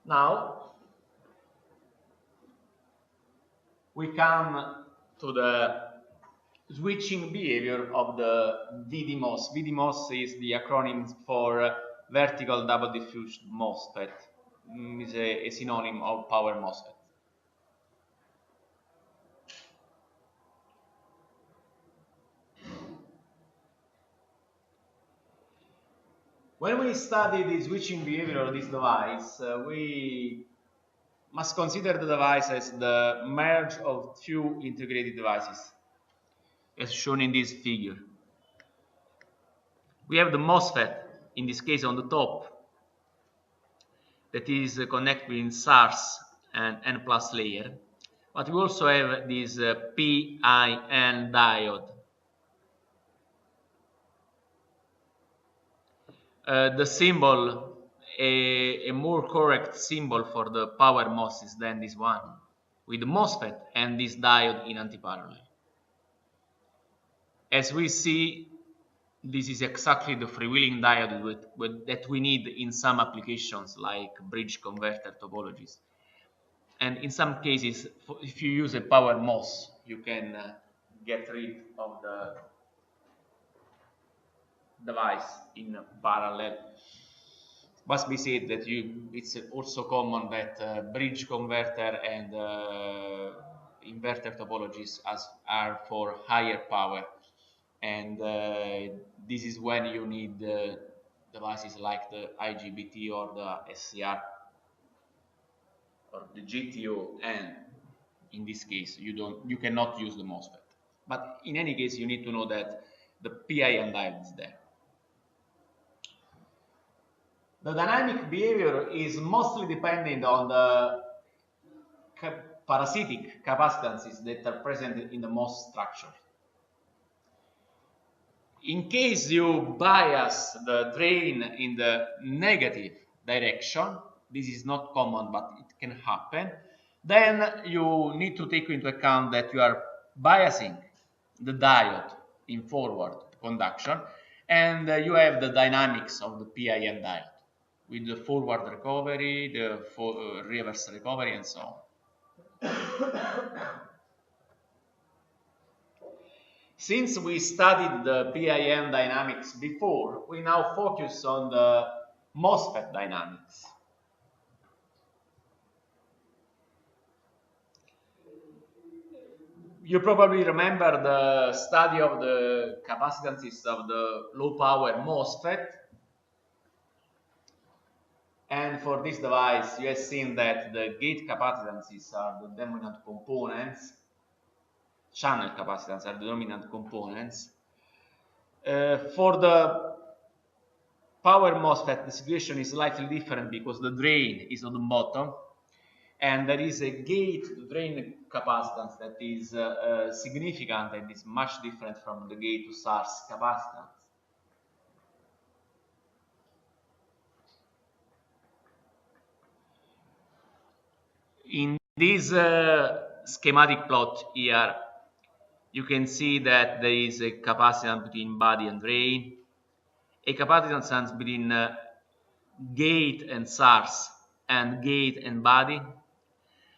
Now we come to the switching behavior of the VDMOS. VDMOS is the acronym for vertical double diffused MOSFET. Is a synonym of Power MOSFET. When we study the switching behavior of this device, we must consider the device as the merge of two integrated devices, as shown in this figure. We have the MOSFET, in this case on the top, that is connected between SARS and N+ layer, but we also have this PIN diode. The symbol, a more correct symbol for the Power MOS is than this one, with the MOSFET and this diode in antiparallel. As we see, this is exactly the freewheeling diode that we need in some applications like bridge converter topologies. And in some cases, if you use a Power MOS, you can get rid of the device in parallel. Must be said that it's also common that bridge converter and inverter topologies are for higher power, and this is when you need devices like the IGBT or the SCR or the GTO, and in this case you cannot use the MOSFET. But in any case, you need to know that the PIN diode is there. The dynamic behavior is mostly dependent on the parasitic capacitances that are present in the MOS structure. In case you bias the drain in the negative direction, this is not common, but it can happen, then you need to take into account that you are biasing the diode in forward conduction, and you have the dynamics of the PIN diode with the forward recovery, the reverse recovery, and so on. Since we studied the PIN dynamics before, we now focus on the MOSFET dynamics. You probably remember the study of the capacitances of the low power MOSFET. And for this device, you have seen that the gate capacitances are the dominant components, channel capacitance are the dominant components. For the Power MOSFET, the situation is slightly different because the drain is on the bottom, and there is a gate-to-drain capacitance that is significant and is much different from the gate-to-source capacitance. In this schematic plot here, you can see that there is a capacitance between body and drain, a capacitance between gate and source, and gate and body,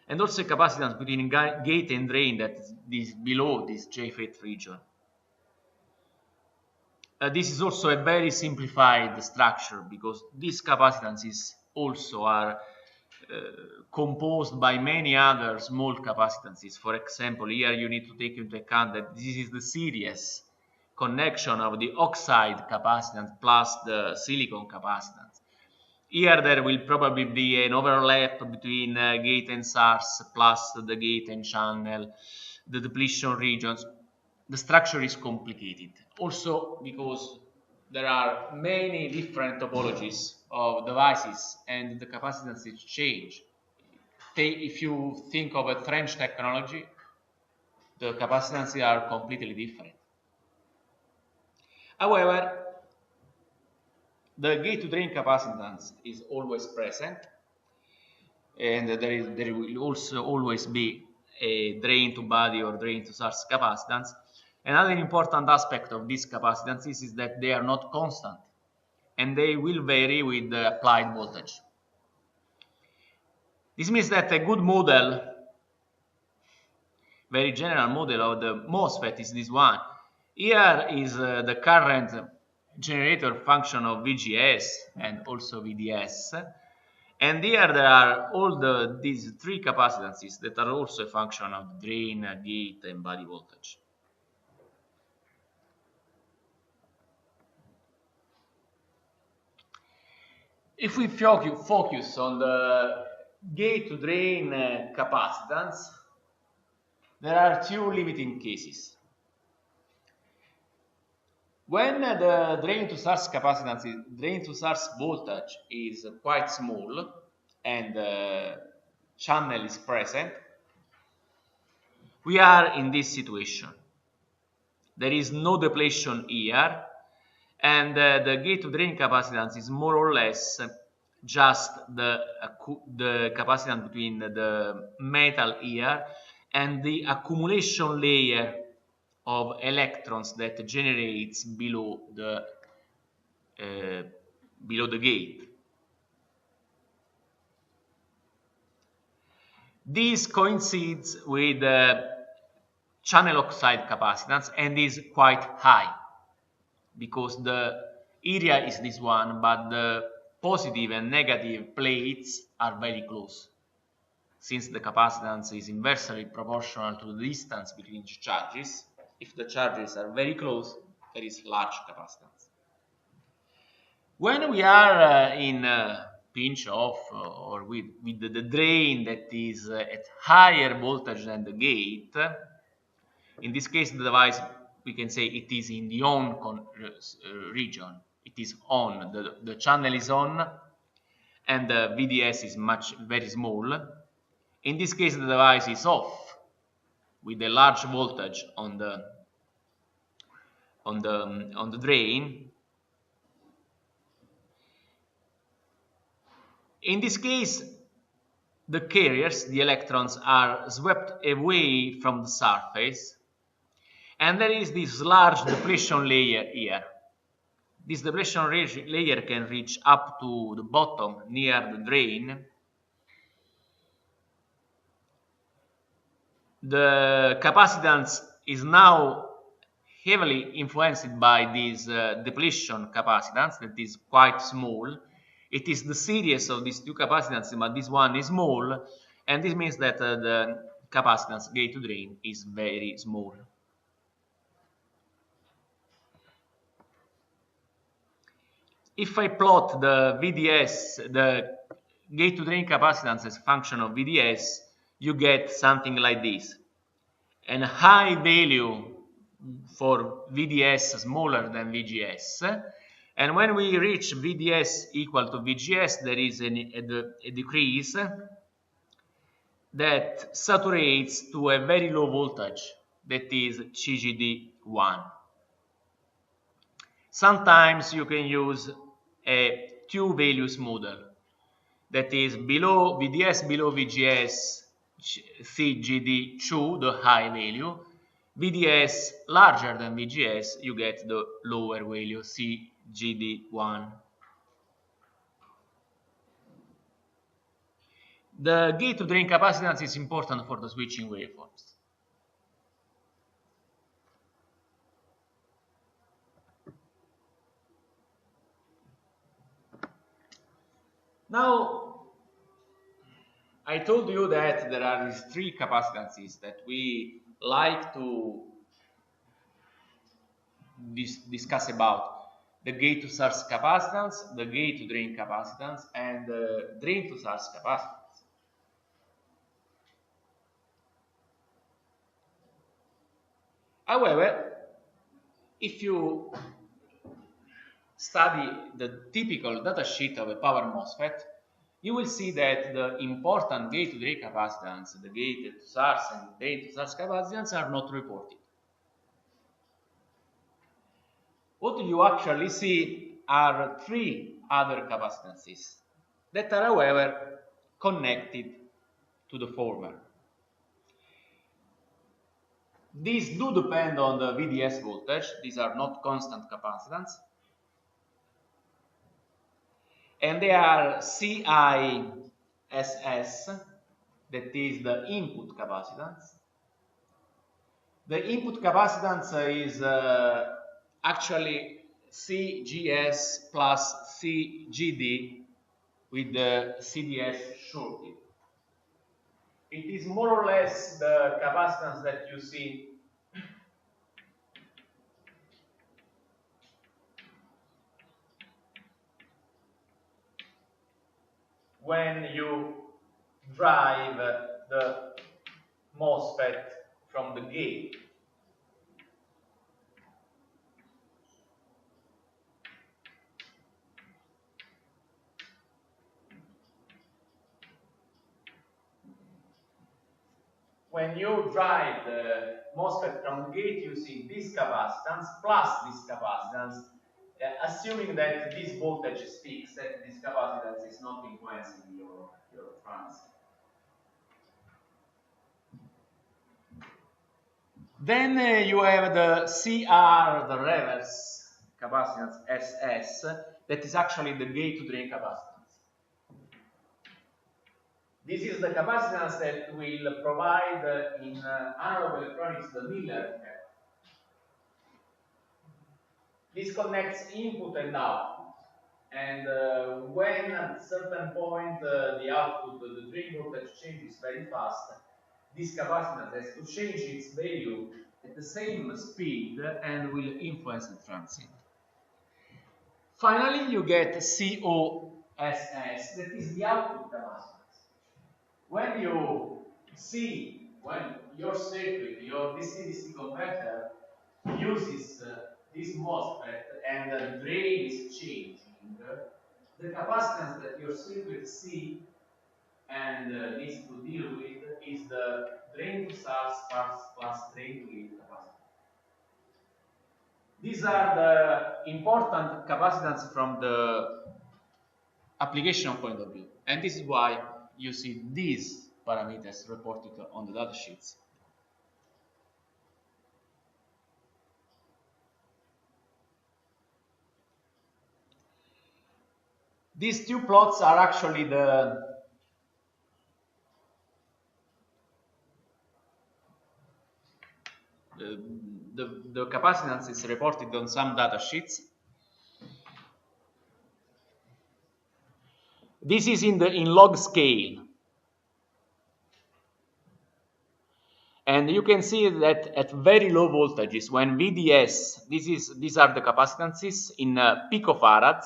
and also a capacitance between gate and drain that is below this JFET region. This is also a very simplified structure because these capacitances also are composed by many other small capacitances. For example, here you need to take into account that this is the series connection of the oxide capacitance plus the silicon capacitance. Here there will probably be an overlap between gate and source plus the gate and channel, the depletion regions. The structure is complicated. Also because there are many different topologies of devices and the capacitances change. If you think of a trench technology, the capacitances are completely different. However, the gate-to-drain capacitance is always present, and there will also always be a drain-to-body or drain-to-source capacitance. Another important aspect of these capacitances is that they are not constant, and they will vary with the applied voltage. This means that a good model, very general model of the MOSFET is this one. Here is the current generator function of VGS and also VDS. And here there are all these three capacitances that are also a function of drain, gate, and body voltage. If we focus on the gate to drain capacitance, there are two limiting cases. When the drain to source capacitance, drain to source voltage is quite small and the channel is present, we are in this situation. There is no depletion here, and the gate to drain capacitance is more or less just the capacitance between the metal here and the accumulation layer of electrons that generates below the gate. This coincides with the channel oxide capacitance and is quite high because the area is this one, but the positive and negative plates are very close, since the capacitance is inversely proportional to the distance between charges. If the charges are very close, there is large capacitance. When we are in pinch off or with the drain that is at higher voltage than the gate, in this case the device, we can say it is in the on region. It is on, the channel is on, and the VDS is very small. In this case the device is off with a large voltage on the drain. In this case, the carriers, the electrons, are swept away from the surface, and there is this large depletion layer here. This depletion layer can reach up to the bottom near the drain. The capacitance is now heavily influenced by this depletion capacitance that is quite small. It is the series of these two capacitances, but this one is small, and this means that the capacitance gate to drain is very small. If I plot the VDS, the gate to drain capacitance as a function of VDS, you get something like this. A high value for VDS smaller than VGS, and when we reach VDS equal to VGS, there is a decrease that saturates to a very low voltage, that is CGD1. Sometimes you can use a two values model, that is below VDS, below VGS, CGD2, the high value, VDS larger than VGS, you get the lower value, CGD1. The gate to drain capacitance is important for the switching waveforms. Now, I told you that there are these three capacitances that we like to discuss about: the gate to source capacitance, the gate to drain capacitance, and the drain to source capacitance. However, if you study the typical datasheet of a power MOSFET, you will see that the important gate to drain capacitance, the gate to source and drain to source capacitance are not reported. What you actually see are three other capacitances that are, however, connected to the former. These do depend on the VDS voltage. These are not constant capacitance. And they are CISS that is the input capacitance. The input capacitance is actually CGS plus CGD with the CDS shorted. It is more or less the capacitance that you see when you drive the MOSFET from the gate. When you drive the MOSFET from the gate, you see this capacitance plus this capacitance, assuming that this voltage is fixed, that this capacitance is not influencing your transient. Then you have the CR, the reverse capacitance SS, that is actually the gate-to-drain capacitance. This is the capacitance that will provide in analog electronics the Miller effect. This connects input and output, and when at a certain point the output, the drain voltage changes very fast, this capacitance has to change its value at the same speed and will influence the transient. Finally, you get COSS, that is the output capacitance. When you see, when your circuit, your DC-DC converter uses this MOSFET and the drain is changing, the capacitance that your circuit see and needs to deal with is the drain to source plus drain to gate capacitance. These are the important capacitance from the application point of view, and this is why you see these parameters reported on the data sheets. These two plots are actually the capacitance is reported on some data sheets. This is in log scale, and you can see that at very low voltages, when VDS, these are the capacitances in picofarads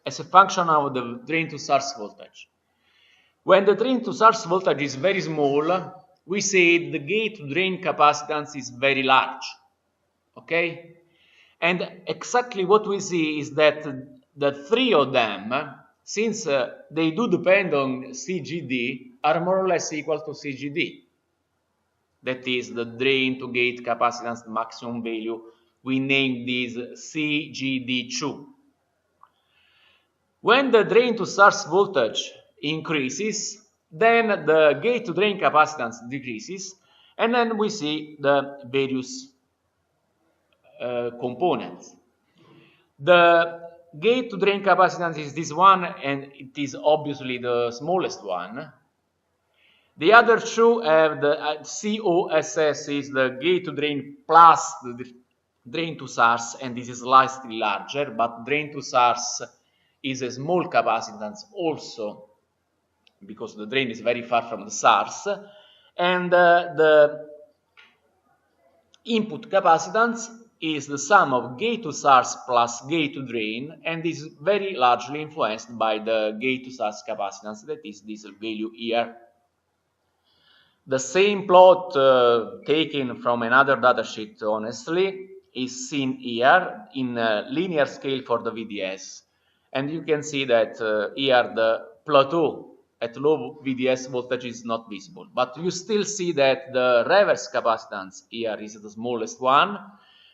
as a function of the drain to source voltage. When the drain to source voltage is very small, we say the gate to drain capacitance is very large. Okay, and exactly what we see is that the three of them, since they do depend on CGD, are more or less equal to CGD. That is the drain to gate capacitance maximum value. We name this CGD2. When the drain to source voltage increases, then the gate to drain capacitance decreases, and then we see the various components. The gate to drain capacitance is this one, and it is obviously the smallest one. The other two have the COSS is the gate to drain plus the drain to source, and this is slightly larger, but drain to source is a small capacitance also because the drain is very far from the source, and the input capacitance is the sum of gate to source plus gate to drain, and is very largely influenced by the gate to source capacitance, that is this value here. The same plot taken from another datasheet, honestly, is seen here in linear scale for the VDS, and you can see that here the plateau at low VDS voltage is not visible, but you still see that the reverse capacitance here is the smallest one.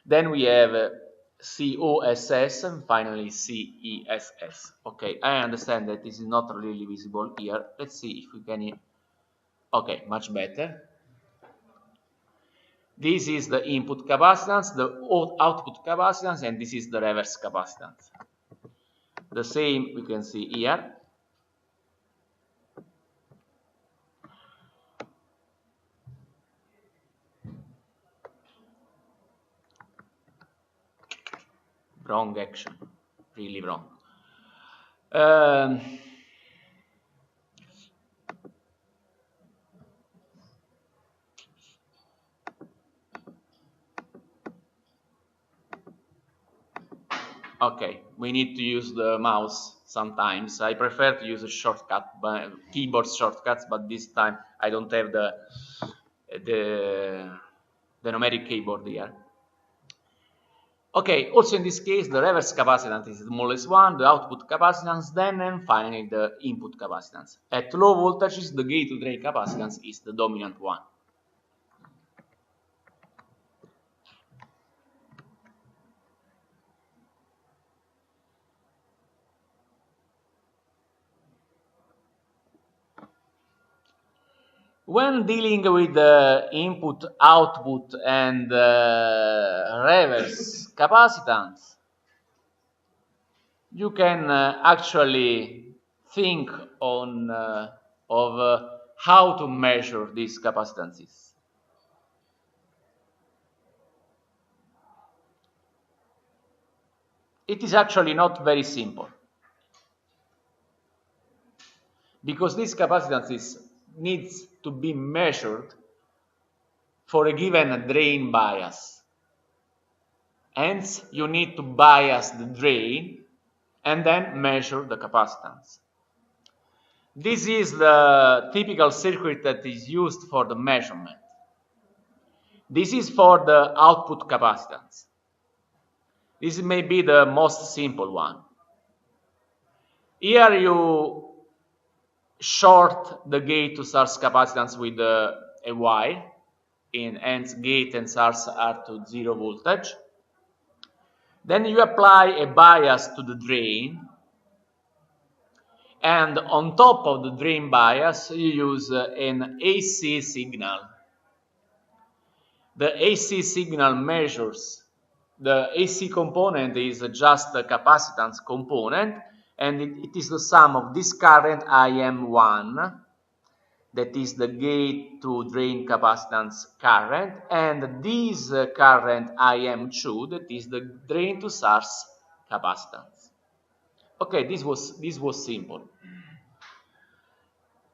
Then we have COSS and finally CESS. Okay, I understand that this is not really visible here. Let's see if we can. Okay, much better. This is the input capacitance, the output capacitance, and this is the reverse capacitance. The same we can see here. wrong action, really wrong. Okay, we need to use the mouse sometimes. I prefer to use a shortcut, keyboard shortcuts, but this time I don't have the numeric keyboard here. Okay, also in this case, the reverse capacitance is the smallest one, the output capacitance, then and finally the input capacitance. At low voltages, the gate-to-drain capacitance is the dominant one. When dealing with the input, output, and reverse capacitance, you can actually think of how to measure these capacitances. It is actually not very simple, because these capacitances needs to be measured for a given drain bias. Hence, you need to bias the drain and then measure the capacitance. This is the typical circuit that is used for the measurement. This is for the output capacitance. This may be the most simple one. Here you short the gate to source capacitance with a wire, and hence gate and source are to 0 voltage. Then you apply a bias to the drain, and on top of the drain bias you use an AC signal. The AC signal measures, the AC component is just the capacitance component, and it is the sum of this current IM1, that is the gate to drain capacitance current, and this current IM2, that is the drain to source capacitance. Okay, this was simple.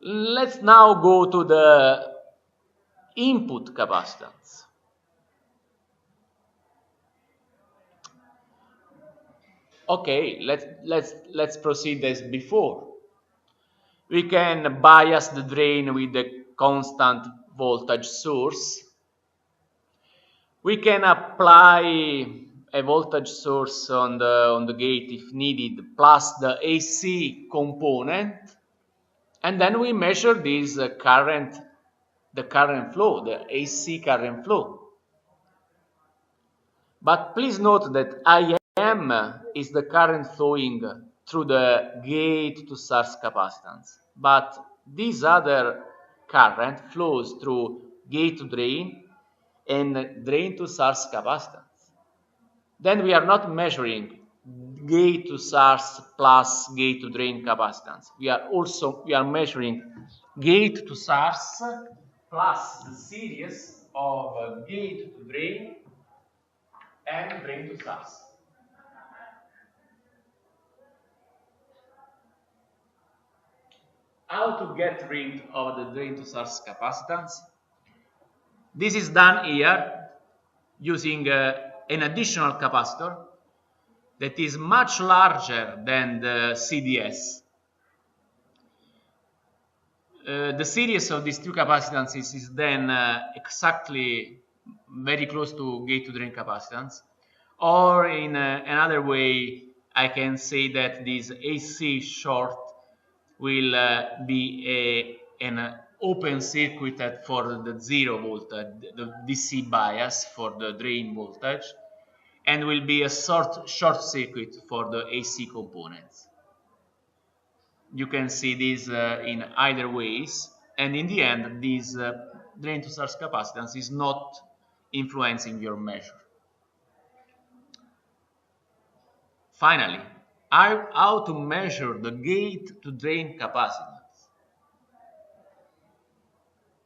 Let's now go to the input capacitance. Okay, let's proceed as before. We can bias the drain with a constant voltage source. We can apply a voltage source on the gate if needed, plus the AC component, and then we measure this the current flow, the AC current flow. But please note that IM is the current flowing through the gate to source capacitance, but this other current flows through gate to drain and drain to source capacitance. Then we are not measuring gate to source plus gate to drain capacitance. We are measuring gate to source plus the series of gate to drain and drain to source. How to get rid of the drain to source capacitance? This is done here using an additional capacitor that is much larger than the CDS. The series of these two capacitances is then exactly very close to gate to drain capacitance, or in another way I can say that this AC short will be an open circuit for the 0 voltage, the DC bias for the drain voltage, and will be a short circuit for the AC components. You can see this in either ways, and in the end this drain to source capacitance is not influencing your measure. Finally, how to measure the gate to drain capacitance.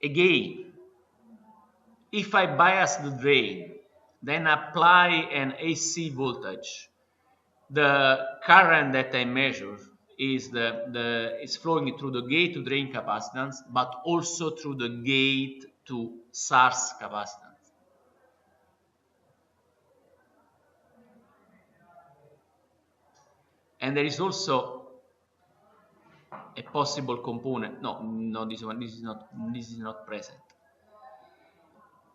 Again, if I bias the drain, then apply an AC voltage the current that I measure is is flowing through the gate to drain capacitance, but also through the gate to source capacitance. And there is also a possible component. No, this one. This is not present.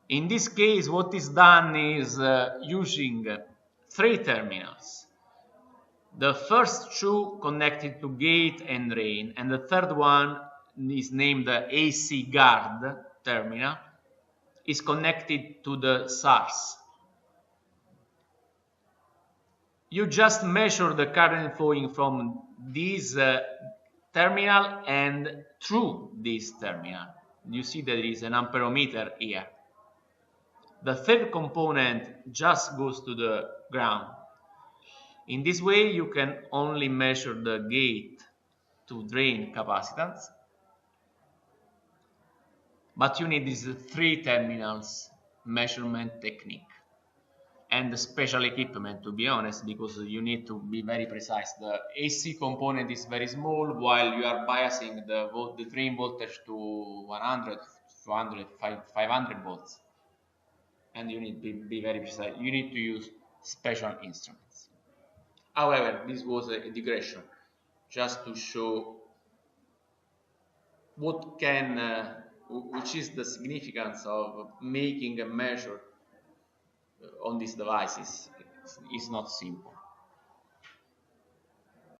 In this case, what is done is using 3 terminals. The first 2 connected to gate and drain, and the third one is named the AC guard terminal, is connected to the source. You just measure the current flowing from this terminal and through this terminal. You see that there is an amperometer here. The third component just goes to the ground. In this way, you can only measure the gate to drain capacitance, but you need these 3 terminals measurement technique and special equipment, to be honest, because you need to be very precise. The AC component is very small, while you are biasing the drain voltage to 100, 200, 500 volts, and you need to be very precise. You need to use special instruments. However, this was a digression, just to show which is the significance of making a measure on these devices. It's not simple.